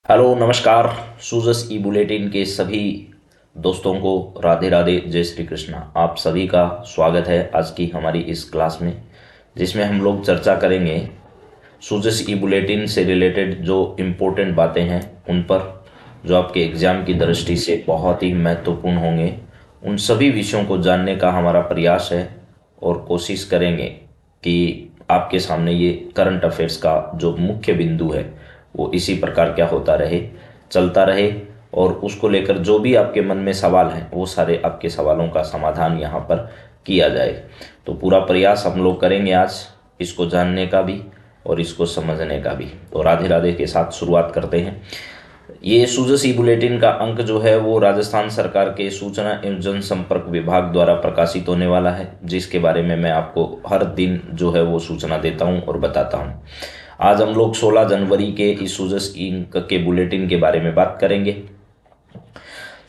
Hello नमस्कार। सूजस ई bulletin के सभी दोस्तों को राधे राधे, जय श्री कृष्णा। आप सभी का स्वागत है आज की हमारी इस क्लास में, जिसमें हम लोग चर्चा करेंगे सूजस ई बुलेटिन से रिलेटेड जो इम्पोर्टेंट बातें हैं उन पर, जो आपके एग्जाम की दृष्टि से बहुत ही महत्वपूर्ण होंगे। उन सभी विषयों को जानने का हमारा प्रयास है और कोशिश करेंगे कि आपके सामने ये करंट अफेयर्स का जो मुख्य बिंदु है वो इसी प्रकार क्या होता रहे, चलता रहे, और उसको लेकर जो भी आपके मन में सवाल हैं वो सारे आपके सवालों का समाधान यहाँ पर किया जाए। तो पूरा प्रयास हम लोग करेंगे आज इसको जानने का भी और इसको समझने का भी। तो राधे राधे के साथ शुरुआत करते हैं। ये सूजस ई बुलेटिन का अंक जो है वो राजस्थान सरकार के सूचना एवं जनसंपर्क विभाग द्वारा प्रकाशित होने वाला है, जिसके बारे में मैं आपको हर दिन जो है वो सूचना देता हूँ और बताता हूँ। आज हम लोग 16 जनवरी के इस सूजस इंक के बुलेटिन के बारे में बात करेंगे।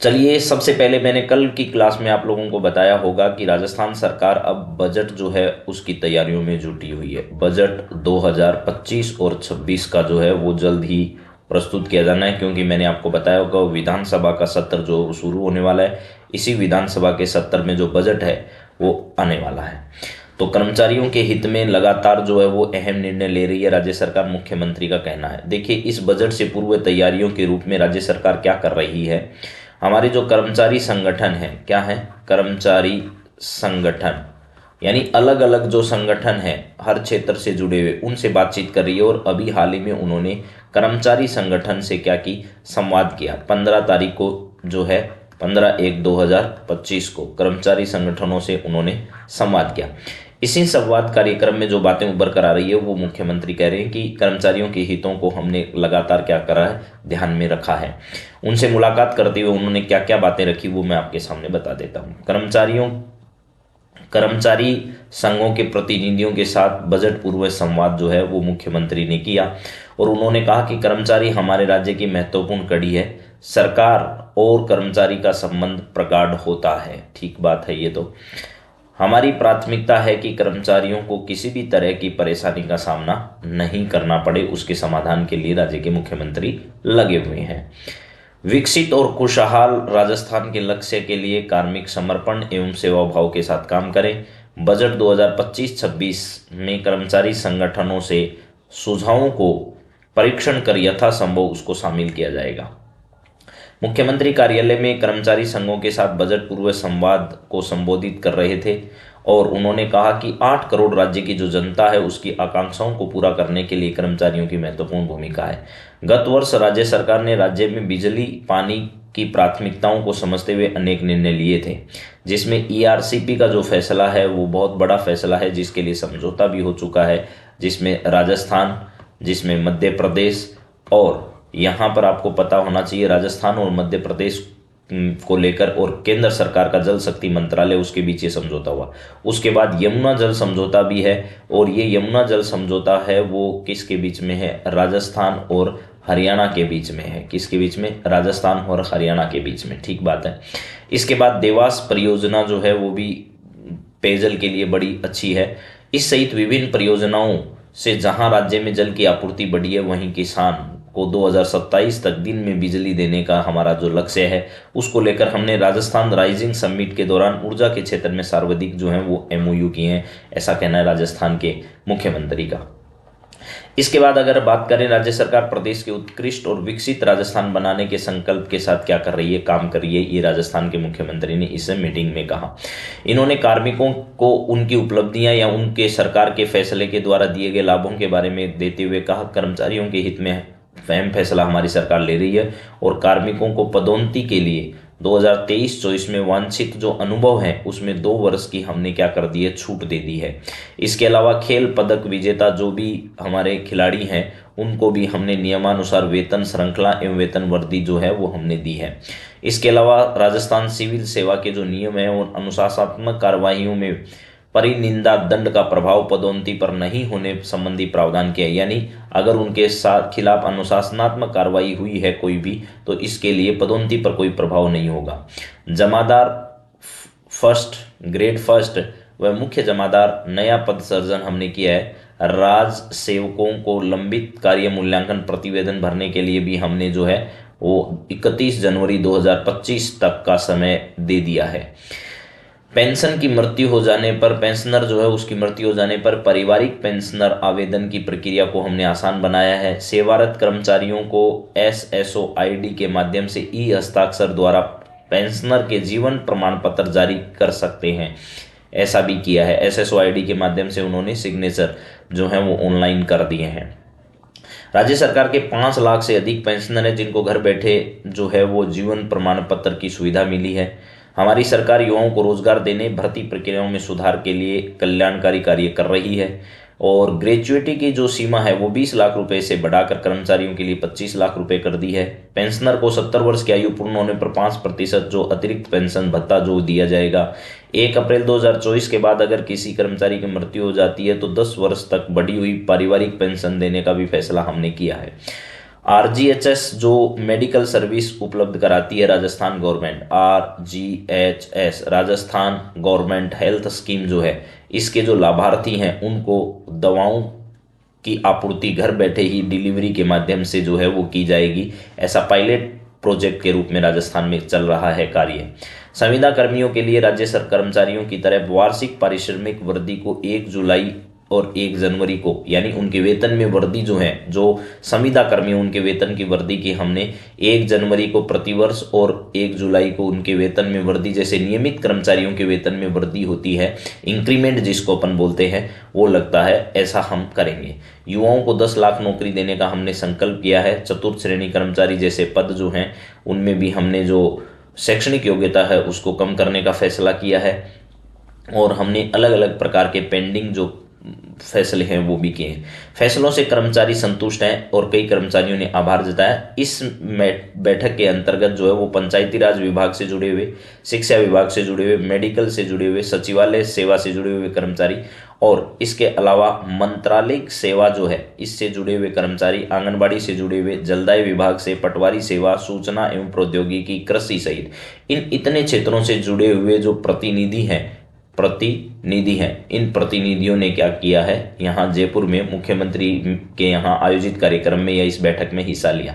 चलिए, सबसे पहले मैंने कल की क्लास में आप लोगों को बताया होगा कि राजस्थान सरकार अब बजट जो है उसकी तैयारियों में जुटी हुई है। बजट 2025 और 26 का जो है वो जल्द ही प्रस्तुत किया जाना है, क्योंकि मैंने आपको बताया होगा विधानसभा का सत्र जो शुरू होने वाला है, इसी विधानसभा के सत्र में जो बजट है वो आने वाला है। तो कर्मचारियों के हित में लगातार जो है वो अहम निर्णय ले रही है राज्य सरकार, मुख्यमंत्री का कहना है। देखिए, इस बजट से पूर्व तैयारियों के रूप में राज्य सरकार क्या कर रही है। हमारे जो कर्मचारी संगठन है, क्या है, कर्मचारी संगठन, यानी अलग अलग जो संगठन है हर क्षेत्र से जुड़े हुए, उनसे बातचीत कर रही है। और अभी हाल ही में उन्होंने कर्मचारी संगठन से क्या की, संवाद किया। 15 तारीख को जो है 15/1/2025 को कर्मचारी संगठनों से उन्होंने संवाद किया। इसी संवाद कार्यक्रम में जो बातें उभर कर आ रही है वो मुख्यमंत्री कह रहे हैं कि कर्मचारियों के हितों को हमने लगातार क्या करा है, ध्यान में रखा है। उनसे मुलाकात करते हुए उन्होंने क्या क्या बातें रखी वो मैं आपके सामने बता देता हूँ। कर्मचारी संघों के प्रतिनिधियों के साथ बजट पूर्व संवाद जो है वो मुख्यमंत्री ने किया, और उन्होंने कहा कि कर्मचारी हमारे राज्य की महत्वपूर्ण कड़ी है। सरकार और कर्मचारी का संबंध प्रगाढ़ होता है। ठीक बात है, ये तो हमारी प्राथमिकता है कि कर्मचारियों को किसी भी तरह की परेशानी का सामना नहीं करना पड़े, उसके समाधान के लिए राज्य के मुख्यमंत्री लगे हुए हैं। विकसित और खुशहाल राजस्थान के लक्ष्य के लिए कार्मिक समर्पण एवं सेवा भाव के साथ काम करें। बजट 2025-26 में कर्मचारी संगठनों से सुझावों को परीक्षण कर यथासंभव उसको शामिल किया जाएगा। मुख्यमंत्री कार्यालय में कर्मचारी संघों के साथ बजट पूर्व संवाद को संबोधित कर रहे थे, और उन्होंने कहा कि 8 करोड़ राज्य की जो जनता है उसकी आकांक्षाओं को पूरा करने के लिए कर्मचारियों की महत्वपूर्ण भूमिका है। गत वर्ष राज्य सरकार ने राज्य में बिजली पानी की प्राथमिकताओं को समझते हुए अनेक निर्णय लिए थे, जिसमें ईआरसीपी का जो फैसला है वो बहुत बड़ा फैसला है, जिसके लिए समझौता भी हो चुका है, जिसमें राजस्थान, जिसमें मध्य प्रदेश, और यहाँ पर आपको पता होना चाहिए राजस्थान और मध्य प्रदेश को लेकर और केंद्र सरकार का जल शक्ति मंत्रालय, उसके बीच ये समझौता हुआ। उसके बाद यमुना जल समझौता भी है, और ये यमुना जल समझौता है वो किसके बीच में है, राजस्थान और हरियाणा के बीच में है। किसके बीच में, राजस्थान और हरियाणा के बीच में। ठीक बात है। इसके बाद देवास परियोजना जो है वो भी पेयजल के लिए बड़ी अच्छी है। इस सहित विभिन्न परियोजनाओं से जहां राज्य में जल की आपूर्ति बढ़ी है, वहीं किसान को 2027 तक दिन में बिजली देने का हमारा जो लक्ष्य है उसको लेकर हमने राजस्थान राइजिंग समिट के दौरान ऊर्जा के क्षेत्र में सर्वाधिक जो है वो एमओयू किए हैं, ऐसा कहना है राजस्थान के मुख्यमंत्री का। इसके बाद अगर बात करें, राज्य सरकार प्रदेश के उत्कृष्ट और विकसित राजस्थान बनाने के संकल्प के साथ क्या कर रही है, काम कर रही है, ये राजस्थान के मुख्यमंत्री ने इस मीटिंग में कहा। इन्होंने कार्मिकों को उनकी उपलब्धियां या उनके सरकार के फैसले के द्वारा दिए गए लाभों के बारे में देते हुए कहा, कर्मचारियों के हित में अहम फैसला हमारी सरकार ले रही है, और कार्मिकों को पदोन्नति के लिए 2023-24 में वांछित जो अनुभव है उसमें 2 वर्ष की हमने क्या कर दी है, छूट दे दी है। इसके अलावा खेल पदक विजेता जो भी हमारे खिलाड़ी हैं उनको भी हमने नियमानुसार वेतन श्रृंखला एवं वेतन वर्दी जो है वो हमने दी है। इसके अलावा राजस्थान सिविल सेवा के जो नियम है और अनुशासनात्मक कार्रवाइयों में परिनिंदा दंड का प्रभाव पदोन्नति पर नहीं होने संबंधी प्रावधान किया है, यानी अगर उनके साथ खिलाफ अनुशासनात्मक कार्रवाई हुई है कोई भी, तो इसके लिए पदोन्नति पर कोई प्रभाव नहीं होगा। जमादार फर्स्ट ग्रेड फर्स्ट व मुख्य जमादार नया पद सर्जन हमने किया है। राज सेवकों को लंबित कार्य मूल्यांकन प्रतिवेदन भरने के लिए भी हमने जो है वो 31 जनवरी 2025 तक का समय दे दिया है। पेंशन की मृत्यु हो जाने पर, पेंशनर जो है उसकी मृत्यु हो जाने पर पारिवारिक पेंशनर आवेदन की प्रक्रिया को हमने आसान बनाया है। सेवारत कर्मचारियों को SSOID के माध्यम से ई हस्ताक्षर द्वारा पेंशनर के जीवन प्रमाण पत्र जारी कर सकते हैं, ऐसा भी किया है। SSOID के माध्यम से उन्होंने सिग्नेचर जो है वो ऑनलाइन कर दिए हैं। राज्य सरकार के 5 लाख से अधिक पेंशनर हैं जिनको घर बैठे जो है वो जीवन प्रमाण पत्र की सुविधा मिली है। हमारी सरकार युवाओं को रोजगार देने, भर्ती प्रक्रियाओं में सुधार के लिए कल्याणकारी कार्य कर रही है और ग्रेच्युइटी की जो सीमा है वो 20 लाख रुपए से बढ़ाकर कर्मचारियों के लिए 25 लाख रुपए कर दी है। पेंशनर को 70 वर्ष की आयु पूर्ण होने पर 5% जो अतिरिक्त पेंशन भत्ता जो दिया जाएगा। 1 अप्रैल 2024 के बाद अगर किसी कर्मचारी की मृत्यु हो जाती है तो 10 वर्ष तक बढ़ी हुई पारिवारिक पेंशन देने का भी फैसला हमने किया है। RGHS जो मेडिकल सर्विस उपलब्ध कराती है Rajasthan government, RGHS Rajasthan government health scheme जो है, इसके जो लाभार्थी हैं उनको दवाओं की आपूर्ति घर बैठे ही डिलीवरी के माध्यम से जो है वो की जाएगी। ऐसा पायलट प्रोजेक्ट के रूप में राजस्थान में चल रहा है कार्य। संविदा कर्मियों के लिए राज्य सरकार कर्मचारियों की तरह वार्षिक पारिश्रमिक वृद्धि को 1 जुलाई और 1 जनवरी को, यानी उनके वेतन में वृद्धि जो है, जो संविदा कर्मी उनके वेतन की वृद्धि की हमने 1 जनवरी को प्रतिवर्ष और 1 जुलाई को उनके वेतन में वृद्धि, जैसे नियमित कर्मचारियों के वेतन में वृद्धि होती है, इंक्रीमेंट जिसको अपन बोलते हैं, वो लगता है, ऐसा हम करेंगे। युवाओं को 10 लाख नौकरी देने का हमने संकल्प किया है। चतुर्थ श्रेणी कर्मचारी जैसे पद जो हैं उनमें भी हमने जो शैक्षणिक योग्यता है उसको कम करने का फैसला किया है और हमने अलग अलग प्रकार के पेंडिंग जो फैसले हैं वो भी किए हैं। फैसलों से कर्मचारी संतुष्ट हैं और कई कर्मचारियों ने आभार जताया। इस बैठक के अंतर्गत जो है वो पंचायती राज विभाग से जुड़े हुए, शिक्षा विभाग से जुड़े हुए, मेडिकल से जुड़े हुए, सचिवालय सेवा से जुड़े हुए कर्मचारी और इसके अलावा मंत्रालयिक सेवा जो है इससे जुड़े हुए कर्मचारी, आंगनबाड़ी से जुड़े हुए, जलदाय विभाग से, पटवारी सेवा, सूचना एवं प्रौद्योगिकी, कृषि सहित इन इतने क्षेत्रों से जुड़े हुए जो प्रतिनिधि हैं, इन प्रतिनिधियों ने क्या किया है, यहाँ जयपुर में मुख्यमंत्री के यहाँ आयोजित कार्यक्रम में या इस बैठक में हिस्सा लिया।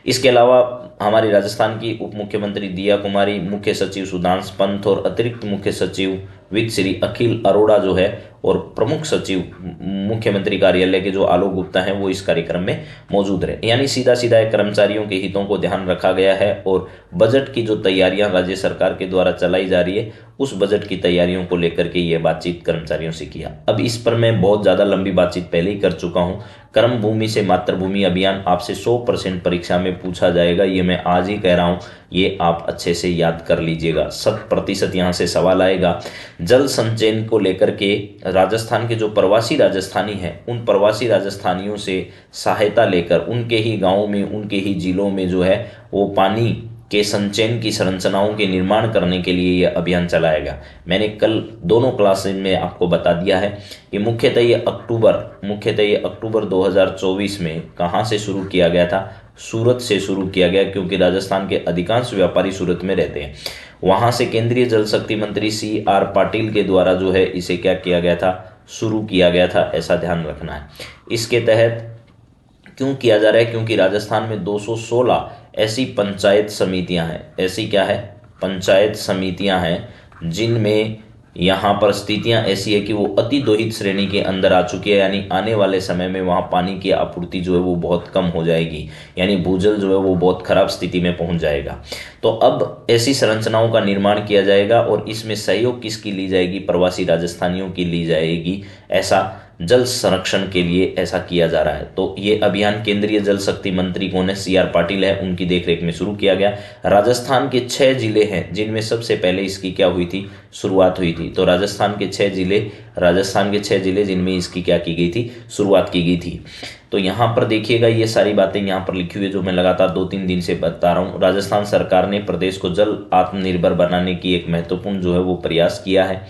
इसके अलावा हमारी राजस्थान की उप मुख्यमंत्री दिया कुमारी, मुख्य सचिव सुधांश पंत और अतिरिक्त मुख्य सचिव वित्त श्री अखिल अरोड़ा जो है और प्रमुख सचिव मुख्यमंत्री कार्यालय के जो आलोक गुप्ता हैं वो इस कार्यक्रम में मौजूद रहे। यानी सीधा सीधा कर्मचारियों के हितों को ध्यान रखा गया है और बजट की जो तैयारियां राज्य सरकार के द्वारा चलाई जा रही है उस बजट की तैयारियों को लेकर के ये बातचीत कर्मचारियों से किया। अब इस पर मैं बहुत ज़्यादा लंबी बातचीत पहले ही कर चुका हूँ। कर्म भूमि से मातृभूमि अभियान आपसे 100% परीक्षा में पूछा जाएगा, ये मैं आज ही कह रहा हूँ, ये आप अच्छे से याद कर लीजिएगा। 100% यहाँ से सवाल आएगा। जल संचयन को लेकर के राजस्थान के जो प्रवासी राजस्थानी हैं उन प्रवासी राजस्थानियों से सहायता लेकर उनके ही गाँव में, उनके ही जिलों में जो है वो पानी के संचयन की संरचनाओं के निर्माण करने के लिए यह अभियान चलाएगा। मैंने कल दोनों क्लास में आपको बता दिया है कि मुख्यतः ये अक्टूबर 2024 में कहाँ से शुरू किया गया था, सूरत से शुरू किया गया, क्योंकि राजस्थान के अधिकांश व्यापारी सूरत में रहते हैं। वहाँ से केंद्रीय जल शक्ति मंत्री CR पाटिल के द्वारा जो है इसे क्या किया गया था, शुरू किया गया था, ऐसा ध्यान रखना है। इसके तहत क्यों किया जा रहा है, क्योंकि राजस्थान में 216 ऐसी पंचायत समितियां हैं, ऐसी क्या है, पंचायत समितियां हैं जिनमें यहाँ पर स्थितियां ऐसी है कि वो अति दोहित श्रेणी के अंदर आ चुकी है, यानी आने वाले समय में वहाँ पानी की आपूर्ति जो है वो बहुत कम हो जाएगी, यानी भूजल जो है वो बहुत खराब स्थिति में पहुँच जाएगा। तो अब ऐसी संरचनाओं का निर्माण किया जाएगा और इसमें सहयोग किसकी ली जाएगी, प्रवासी राजस्थानियों की ली जाएगी। ऐसा जल संरक्षण के लिए ऐसा किया जा रहा है। तो ये अभियान केंद्रीय जल शक्ति मंत्री कौन है, CR पाटिल है, उनकी देखरेख में शुरू किया गया। राजस्थान के 6 जिले हैं जिनमें सबसे पहले इसकी क्या हुई थी, शुरुआत हुई थी। तो राजस्थान के 6 जिले जिनमें इसकी क्या की गई थी, शुरुआत की गई थी। तो यहाँ पर देखिएगा ये सारी बातें यहाँ पर लिखी हुई है जो मैं लगातार 2-3 दिन से बता रहा हूँ। राजस्थान सरकार ने प्रदेश को जल आत्मनिर्भर बनाने की एक महत्वपूर्ण जो है वो प्रयास किया है।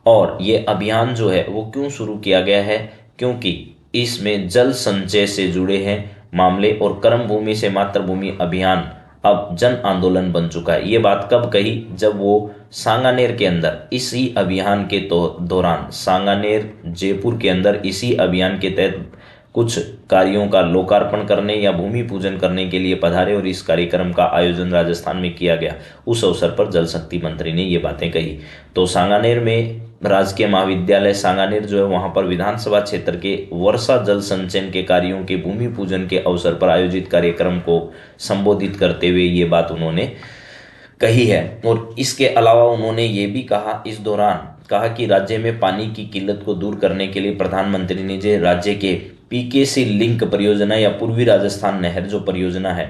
और ये अभियान जो है वो क्यों शुरू किया गया है, क्योंकि इसमें जल संचय से जुड़े हैं मामले और कर्म भूमि से मातृभूमि अभियान अब जन आंदोलन बन चुका है। ये बात कब कही? जब वो सांगानेर के अंदर इसी अभियान के दौरान सांगानेर जयपुर के अंदर इसी अभियान के तहत कुछ कार्यों का लोकार्पण करने या भूमि पूजन करने के लिए पधारे और इस कार्यक्रम का आयोजन राजस्थान में किया गया। उस अवसर पर जल शक्ति मंत्री ने ये बातें कही। तो सांगानेर में राजकीय महाविद्यालय सांगानेर जो है वहां पर विधानसभा क्षेत्र के वर्षा जल संचयन के कार्यों के भूमि पूजन के अवसर पर आयोजित कार्यक्रम को संबोधित करते हुए ये बात उन्होंने कही है। और इसके अलावा उन्होंने ये भी कहा, इस दौरान कहा कि राज्य में पानी की किल्लत को दूर करने के लिए प्रधानमंत्री ने जो राज्य के पीकेसी लिंक परियोजना या पूर्वी राजस्थान नहर जो परियोजना है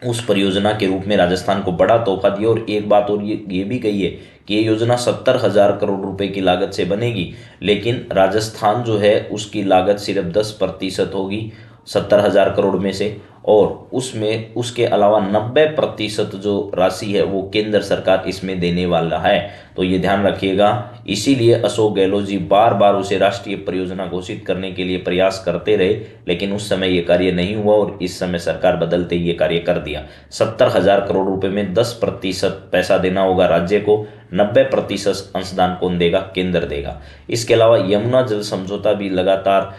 उस परियोजना के रूप में राजस्थान को बड़ा तोहफा दिया। और एक बात और ये भी कही है कि ये योजना 70,000 करोड़ रुपए की लागत से बनेगी, लेकिन राजस्थान जो है उसकी लागत सिर्फ 10% होगी 70,000 करोड़ में से, और उसमें उसके अलावा 90% जो राशि है वो केंद्र सरकार इसमें देने वाला है। तो ये ध्यान रखिएगा। इसीलिए अशोक गहलोत जी बार बार उसे राष्ट्रीय परियोजना घोषित करने के लिए प्रयास करते रहे, लेकिन उस समय ये कार्य नहीं हुआ और इस समय सरकार बदलते ये कार्य कर दिया। 70,000 करोड़ रुपए में 10% पैसा देना होगा राज्य को, 90% अंशदान कौन देगा? केंद्र देगा। इसके अलावा यमुना जल समझौता भी लगातार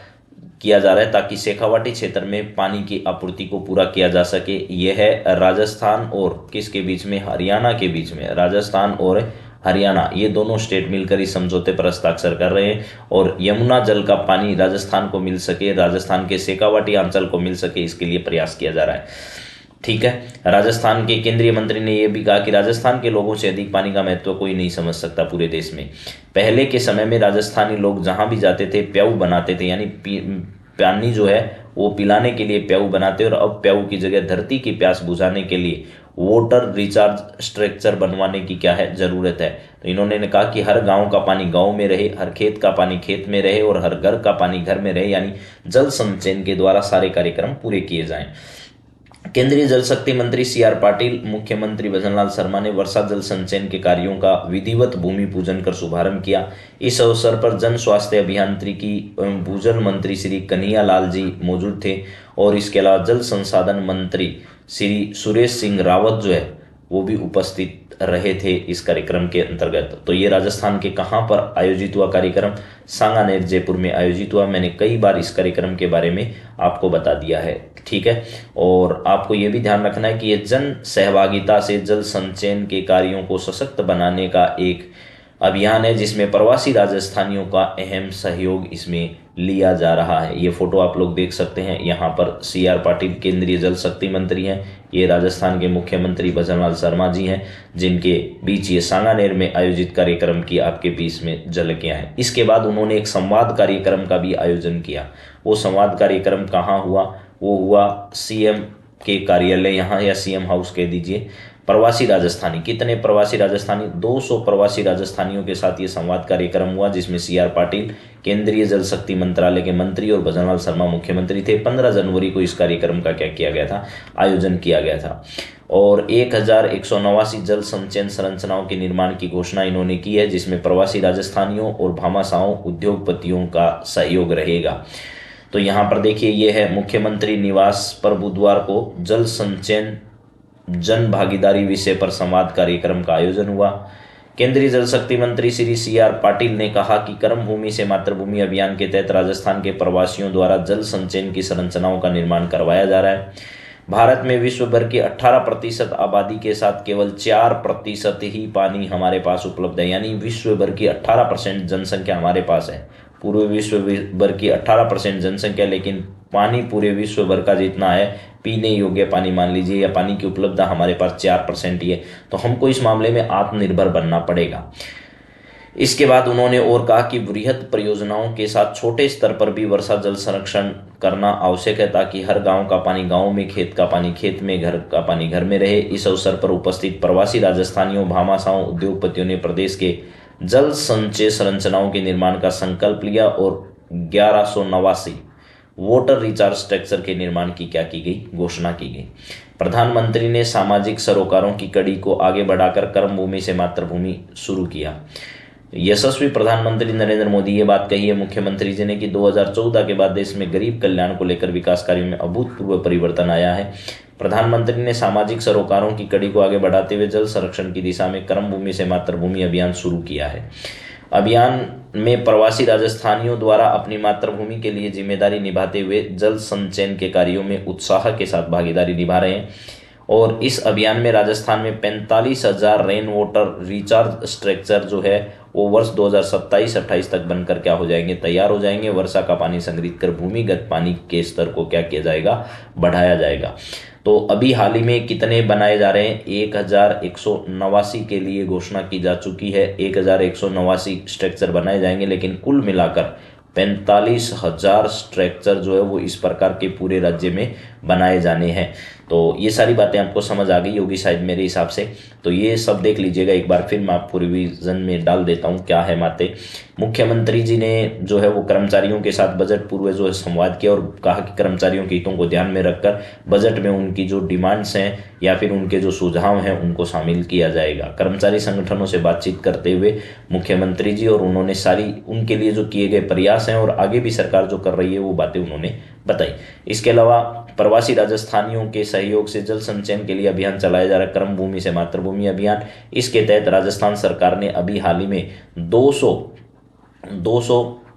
किया जा रहा है ताकि शेखावाटी क्षेत्र में पानी की आपूर्ति को पूरा किया जा सके। यह है राजस्थान और किसके बीच में? हरियाणा के बीच में। राजस्थान और हरियाणा ये दोनों स्टेट मिलकर इस समझौते पर हस्ताक्षर कर रहे हैं और यमुना जल का पानी राजस्थान को मिल सके, राजस्थान के शेखावाटी अंचल को मिल सके, इसके लिए प्रयास किया जा रहा है। ठीक है। राजस्थान के केंद्रीय मंत्री ने यह भी कहा कि राजस्थान के लोगों से अधिक पानी का महत्व कोई नहीं समझ सकता पूरे देश में। पहले के समय में राजस्थानी लोग जहां भी जाते थे प्याऊ बनाते थे, यानी पानी जो है वो पिलाने के लिए प्याऊ बनाते, और अब प्याऊ की जगह धरती की प्यास बुझाने के लिए वाटर रिचार्ज स्ट्रक्चर बनवाने की क्या है? जरूरत है। तो इन्होंने कहा कि हर गांव का पानी गांव में रहे, हर खेत का पानी खेत में रहे और हर घर का पानी घर में रहे, यानी जल संचयन के द्वारा सारे कार्यक्रम पूरे किए जाएं। केंद्रीय जल शक्ति मंत्री CR पाटिल, मुख्यमंत्री भजनलाल शर्मा ने वर्षा जल संचयन के कार्यों का विधिवत भूमि पूजन कर शुभारंभ किया। इस अवसर पर जन स्वास्थ्य अभियांत्रिकी एवं भूजल मंत्री श्री कन्हैया लाल जी मौजूद थे और इसके अलावा जल संसाधन मंत्री श्री सुरेश सिंह रावत जो है वो भी उपस्थित रहे थे इस कार्यक्रम के अंतर्गत। तो ये राजस्थान के कहाँ पर आयोजित हुआ कार्यक्रम? सांगानेर जयपुर में आयोजित हुआ। मैंने कई बार इस कार्यक्रम के बारे में आपको बता दिया है। ठीक है। और आपको ये भी ध्यान रखना है कि ये जन सहभागिता से जल संचयन के कार्यों को सशक्त बनाने का एक अभियान है जिसमें प्रवासी राजस्थानियों का अहम सहयोग इसमें लिया जा रहा है। ये फोटो आप लोग देख सकते हैं। यहाँ पर CR पाटिल केंद्रीय जल शक्ति मंत्री हैं, ये राजस्थान के मुख्यमंत्री भजनलाल शर्मा जी हैं, जिनके बीच ये सांगानेर में आयोजित कार्यक्रम की आपके बीच में झलकियां हैं। इसके बाद उन्होंने एक संवाद कार्यक्रम का भी आयोजन किया। वो संवाद कार्यक्रम कहाँ हुआ? वो हुआ CM के कार्यालय यहाँ, या CM हाउस कह दीजिए। प्रवासी राजस्थानी, कितने प्रवासी राजस्थानी? 200 प्रवासी राजस्थानियों के साथ ये संवाद कार्यक्रम हुआ जिसमें CR पाटिल केंद्रीय जल शक्ति मंत्रालय के मंत्री और भजनलाल शर्मा मुख्यमंत्री थे। 15 जनवरी को इस कार्यक्रम का क्या किया गया था? आयोजन किया गया था। और 1189 जल संचयन संरचनाओं के निर्माण की घोषणा इन्होंने की है जिसमें प्रवासी राजस्थानियों और भामाशाहों उद्योगपतियों का सहयोग रहेगा। तो यहाँ पर देखिए, ये है मुख्यमंत्री निवास पर बुधवार को जल संचयन जन भागीदारी विषय पर संवाद कार्यक्रम का आयोजन हुआ। केंद्रीय जल शक्ति मंत्री श्री CR पाटिल ने कहा कि कर्म भूमि से मातृभूमि अभियान के तहत राजस्थान के प्रवासियों द्वारा जल संचयन की संरचनाओं का निर्माण करवाया जा रहा है। भारत में विश्व भर की 18% आबादी के साथ केवल 4% ही पानी हमारे पास उपलब्ध है, यानी विश्व भर की 18% जनसंख्या हमारे पास है। पूरे विश्व भर की 18% जनसंख्या, लेकिन पानी पूरे विश्व भर का जितना है पीने योग्य पानी मान लीजिए, या पानी की उपलब्धता हमारे पास 4% ही है। तो हमको इस मामले में आत्मनिर्भर बनना पड़ेगा। इसके बाद उन्होंने और कहा कि बृहद परियोजनाओं के साथ छोटे स्तर पर भी वर्षा जल संरक्षण करना आवश्यक है ताकि हर गांव का पानी गांव में, खेत का पानी खेत में, घर का पानी घर में रहे। इस अवसर पर उपस्थित प्रवासी राजस्थानियों, भामाशाहों, उद्योगपतियों ने प्रदेश के जल संचय संरचनाओं के निर्माण का संकल्प लिया और 1189 वाटर रिचार्ज स्ट्रक्चर के निर्माण की क्या की गई? घोषणा की गई। प्रधानमंत्री ने सामाजिक सरोकारों की कड़ी को आगे बढ़ाकर कर्म भूमि से मातृभूमि शुरू किया। यशस्वी प्रधानमंत्री नरेंद्र मोदी ये बात कही है मुख्यमंत्री जी ने कि 2014 के बाद देश में गरीब कल्याण को लेकर विकास कार्यों में अभूतपूर्व परिवर्तन आया है। प्रधानमंत्री ने सामाजिक सरोकारों की कड़ी को आगे बढ़ाते हुए जल संरक्षण की दिशा में कर्म भूमि से मातृभूमि अभियान शुरू किया है। अभियान में प्रवासी राजस्थानियों द्वारा अपनी मातृभूमि के लिए जिम्मेदारी निभाते हुए जल संचयन के कार्यों में उत्साह के साथ भागीदारी निभा रहे हैं। और इस अभियान में राजस्थान में 45,000 रेन वाटर रिचार्ज स्ट्रक्चर जो है वो वर्ष 2027-28 तक बनकर क्या हो जाएंगे, तैयार हो जाएंगे। वर्षा का पानी संग्रहित कर भूमिगत पानी के स्तर को क्या किया जाएगा, बढ़ाया जाएगा। तो अभी हाल ही में कितने बनाए जा रहे हैं, 1189 के लिए घोषणा की जा चुकी है। 1189 स्ट्रक्चर बनाए जाएंगे, लेकिन कुल मिलाकर 45,000 स्ट्रक्चर जो है वो इस प्रकार के पूरे राज्य में बनाए जाने हैं। तो ये सारी बातें आपको समझ आ गई होगी शायद मेरे हिसाब से। तो ये सब देख लीजिएगा एक बार, फिर मैं आपको रिवीजन में डाल देता हूँ क्या है बातें। मुख्यमंत्री जी ने जो है वो कर्मचारियों के साथ बजट पूर्व जो है संवाद किया और कहा कि कर्मचारियों के हितों को ध्यान में रखकर बजट में उनकी जो डिमांड्स हैं या फिर उनके जो सुझाव हैं उनको शामिल किया जाएगा। कर्मचारी संगठनों से बातचीत करते हुए मुख्यमंत्री जी और उन्होंने सारी उनके लिए जो किए गए प्रयास हैं और आगे भी सरकार जो कर रही है वो बातें उन्होंने बताई। इसके अलावा प्रवासी राजस्थानियों के सहयोग से जल संचयन के लिए अभियान चलाया जा रहा है, कर्म भूमि से मातृभूमि अभियान। इसके तहत राजस्थान सरकार ने अभी हाल ही में 200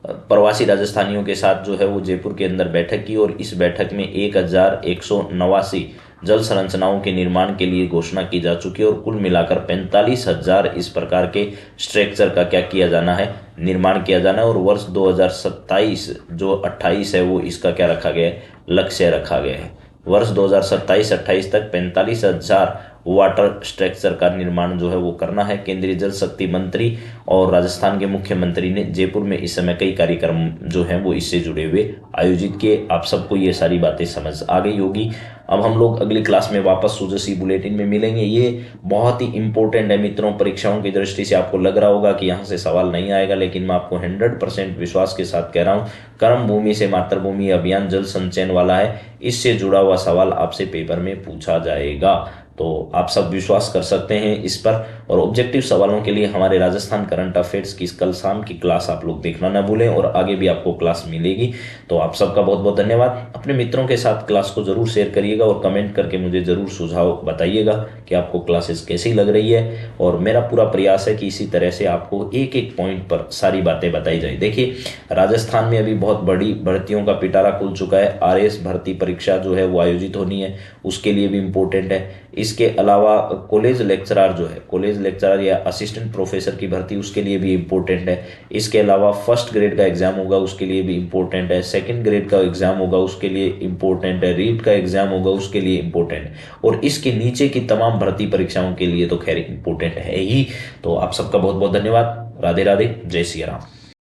प्रवासी राजस्थानियों के साथ जो है वो जयपुर के अंदर बैठक की और इस बैठक में 1189 जल संरचनाओं के निर्माण के लिए घोषणा की जा चुकी है और कुल मिलाकर 45,000 इस प्रकार के स्ट्रक्चर का क्या किया जाना है, निर्माण किया जाना है। और वर्ष 2027 जो 28 है वो इसका क्या रखा गया है, लक्ष्य रखा गया है। वर्ष 2027-28 तक 45,000 वाटर स्ट्रक्चर का निर्माण जो है वो करना है। केंद्रीय जल शक्ति मंत्री और राजस्थान के मुख्यमंत्री ने जयपुर में इस समय कई कार्यक्रम जो हैं वो इससे जुड़े हुए आयोजित किए। आप सबको ये सारी बातें समझ आ गई होगी। अब हम लोग अगली क्लास में वापस सुजसी बुलेटिन में मिलेंगे। ये बहुत ही इंपॉर्टेंट है मित्रों, परीक्षाओं की दृष्टि से। आपको लग रहा होगा कि यहाँ से सवाल नहीं आएगा, लेकिन मैं आपको 100% विश्वास के साथ कह रहा हूँ, कर्म भूमि से मातृभूमि अभियान जल संचयन वाला है, इससे जुड़ा हुआ सवाल आपसे पेपर में पूछा जाएगा। तो आप सब विश्वास कर सकते हैं इस पर। और ऑब्जेक्टिव सवालों के लिए हमारे राजस्थान करंट अफेयर्स की कल शाम की क्लास आप लोग देखना ना भूलें और आगे भी आपको क्लास मिलेगी। तो आप सबका बहुत बहुत धन्यवाद। अपने मित्रों के साथ क्लास को जरूर शेयर करिएगा और कमेंट करके मुझे जरूर सुझाव बताइएगा कि आपको क्लासेस कैसी लग रही है। और मेरा पूरा प्रयास है कि इसी तरह से आपको एक एक पॉइंट पर सारी बातें बताई जाए। देखिए, राजस्थान में अभी बहुत बड़ी भर्तियों का पिटारा खुल चुका है। RS भर्ती परीक्षा जो है वो आयोजित होनी है, उसके लिए भी इम्पोर्टेंट है। इसके अलावा कॉलेज लेक्चरर जो है, कॉलेज लेक्चरर या असिस्टेंट प्रोफेसर की भर्ती, उसके लिए भी इम्पोर्टेंट है। इसके अलावा फर्स्ट ग्रेड का एग्जाम होगा, उसके लिए भी इम्पोर्टेंट है। सेकंड ग्रेड का एग्जाम होगा, उसके लिए इम्पोर्टेंट है। रीट का एग्जाम होगा, उसके लिए इम्पोर्टेंट है। और इसके नीचे की तमाम भर्ती परीक्षाओं के लिए तो खैर इम्पोर्टेंट है ही। तो आप सबका बहुत बहुत धन्यवाद। राधे राधे, जय सिया राम।